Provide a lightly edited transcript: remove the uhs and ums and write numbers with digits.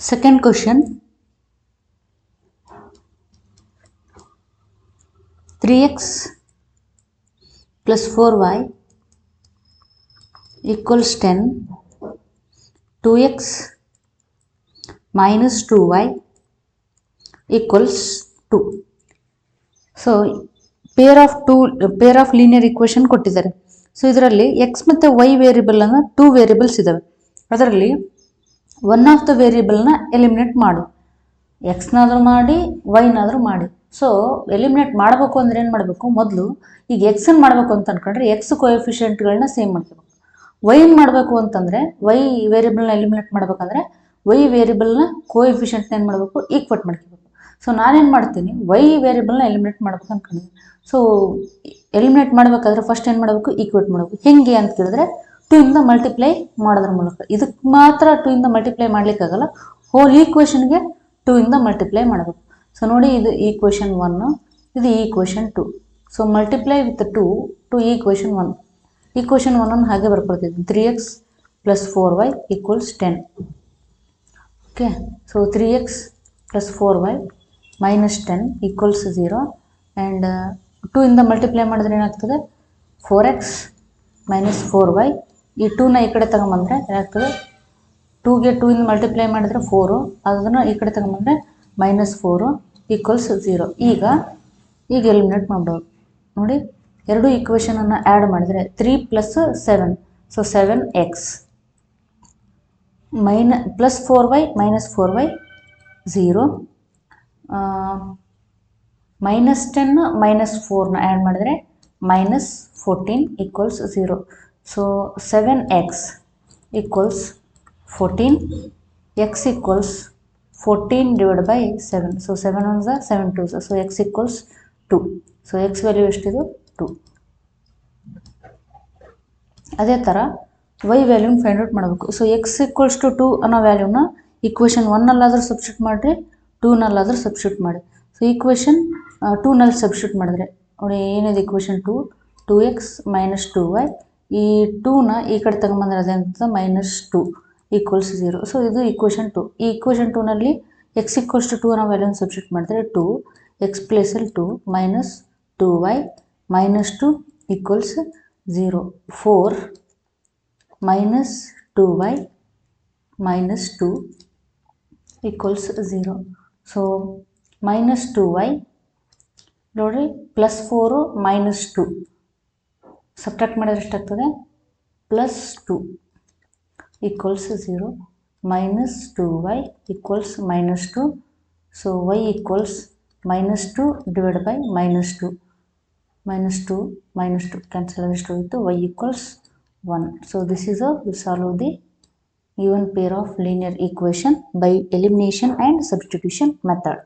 Second question, 3x plus 4y equals 10, 2x minus 2y equals 2. So pair of linear equation ಕೊಟ್ಟಿದ್ದಾರೆ. So ಇದರಲ್ಲಿ X ಮತ್ತು Y variable ಅನ್ನ 2 variables ಇದಾವೆ. ಅದರಲ್ಲಿ one of the ವೇರಿಯಬಲ್ನ eliminate ಮಾಡು. ಎಕ್ಸ್ನಾದರೂ ಮಾಡಿ ವೈನಾದರೂ ಮಾಡಿ. ಸೊ ಎಲಿಮಿನೇಟ್ ಮಾಡಬೇಕು ಅಂದ್ರೆ ಏನು ಮಾಡಬೇಕು, ಮೊದಲು ಈಗ ಎಕ್ಸನ್ನು ಮಾಡಬೇಕು ಅಂತ ಅನ್ಕೊಂಡ್ರೆ ಎಕ್ಸ್ ಕೋಎಫಿಷಿಯೆಂಟ್ಗಳನ್ನ ಸೇಮ್ ಮಾಡ್ಕೋಬೇಕು. ವೈನ್ ಮಾಡಬೇಕು ಅಂತಂದರೆ ವೈ ವೇರಿಯಬಲ್ನ ಎಲಿಮಿನೇಟ್ ಮಾಡ್ಬೇಕಂದ್ರೆ ವೈ ವೇರಿಯಬಲ್ನ ಕೋಎಫಿಷಿಯೆಂಟ್ನ ಏನು ಮಾಡಬೇಕು, ಈಕ್ವಟ್ ಮಾಡ್ಕೋಬೇಕು. ಸೊ ನಾನೇನು ಮಾಡ್ತೀನಿ, ವೈ ವೇರಿಯಬಲ್ನ ಎಲಿಮಿನೇಟ್ ಮಾಡ್ಬೇಕು ಅನ್ಕೊಂಡಿದ್ದೀನಿ. ಸೊ ಎಲಿಮಿನೇಟ್ ಮಾಡಬೇಕಾದ್ರೆ ಫಸ್ಟ್ ಏನು ಮಾಡಬೇಕು, ಈಕ್ವೇಟ್ ಮಾಡಬೇಕು. ಹೆಂಗೆ ಅಂತ ಕೇಳಿದ್ರೆ 2 ಇಂದ ಮಲ್ಟಿಪ್ಲೈ ಮಾಡೋದ್ರ ಮೂಲಕ. ಇದಕ್ಕೆ ಮಾತ್ರ 2 ಇಂದ ಮಲ್ಟಿಪ್ಲೈ ಮಾಡ್ಲಿಕ್ಕಾಗಲ್ಲ, ಹೋಲ್ ಈಕ್ವೇಷನ್ಗೆ 2 ಇಂದ ಮಲ್ಟಿಪ್ಲೈ ಮಾಡಬೇಕು. ಸೊ ನೋಡಿ, ಇದು ಈಕ್ವೇಷನ್ 1, ಇದು equation 2. So multiply with 2 to equation 1. Equation 1 ಹಾಗೆ ಬರ್ಕೊಳ್ತಿದ್ವಿ, 3x plus 4y equals 10. Okay, so 3x plus 4y minus 10 equals 0. And 2 ಇಂದ ಮಲ್ಟಿಪ್ಲೈ ಮಾಡಿದ್ರೆ ಏನಾಗ್ತದೆ, 4x minus 4y. ಈ 2ನ ಈ ಕಡೆ ತಗೊಂಬಂದರೆ ಏನಾಗ್ತದೆ, 2ಗೆ 2 ಇಂದ ಮಲ್ಟಿಪ್ಲೈ ಮಾಡಿದರೆ 4, ಅದನ್ನು ಈ ಕಡೆ ತಗೊಂಬಂದರೆ -4 ಈಕ್ವಲ್ಸ್ 0. ಈಗ ಎಲಿಮಿನೇಟ್ ಮಾಡ್ಬೋದು. ನೋಡಿ, ಎರಡು ಈಕ್ವೇಷನನ್ನು ಆ್ಯಡ್ ಮಾಡಿದರೆ 3 + 7, so 7x plus 4y minus 4y 0. -10 -4ನ ಆ್ಯಡ್ ಮಾಡಿದರೆ -14 equals 0. So 7x equals 14, x equals 14 divide by 7. So 7 1s 7 2s, so x equals 2. So x value ಎಷ್ಟಿದು, 2. ಅದೇ ಥರ y ವ್ಯಾಲ್ಯೂನ ಫೈಂಡ್ ಔಟ್ ಮಾಡಬೇಕು. ಸೊ x ಈಕ್ವಲ್ಸ್ ಟು 2 ಅನ್ನೋ ವ್ಯಾಲ್ಯೂನ equation 1ನಲ್ಲಾದರೂ ಸಬ್ಸ್ಟಿಟ್ಯೂಟ್ ಮಾಡಿರಿ, 2ನಲ್ಲಾದರೂ ಸಬ್ಸ್ಟಿಟ್ಯೂಟ್ ಮಾಡಿ. ಸೊ ಈಕ್ವೇಷನ್ 2ನಲ್ಲಿ ಸಬ್ಸ್ಟಿಟ್ಯೂಟ್ ಮಾಡಿದ್ರೆ ನೋಡಿ ಏನಿದೆ, ಈಕ್ವೇಷನ್ 2x minus 2y. ಈ 2ನ ಈ ಕಡೆ ತಗೊಂಬಂದ್ರೆ ಅದೇಂತ -2 ಈಕ್ವಲ್ಸ್ 0. ಸೊ ಇದು ಈಕ್ವೇಷನ್ 2. ಈ ಈಕ್ವೇಷನ್ 2ನಲ್ಲಿ x ಈಕ್ವಲ್ಸ್ ಟು 2 ಅನ್ನೋ ವ್ಯಾಲ್ಯೂನ ಸಬ್ಸ್ಟಿಟ್ಯೂಟ್ ಮಾಡಿದ್ರೆ 2, x ಪ್ಲೇಸಲ್ಲಿ 2 minus 2y -2 equals 0. 4 minus 2y minus 2 equals 0. So -2y ನೋಡಿ, +4 -2 ಸಬ್ಟ್ರಾಕ್ಟ್ ಮಾಡಿದ್ರೆ ಎಷ್ಟಾಗ್ತದೆ, +2 equals 0. -2y equals -2. So y equals -2 divide by -2. -2 cancel ಆಗಿ ಎಷ್ಟು ಹೋಯಿತು, y equals 1. So this is V solve the given pair of linear equation by elimination and substitution method.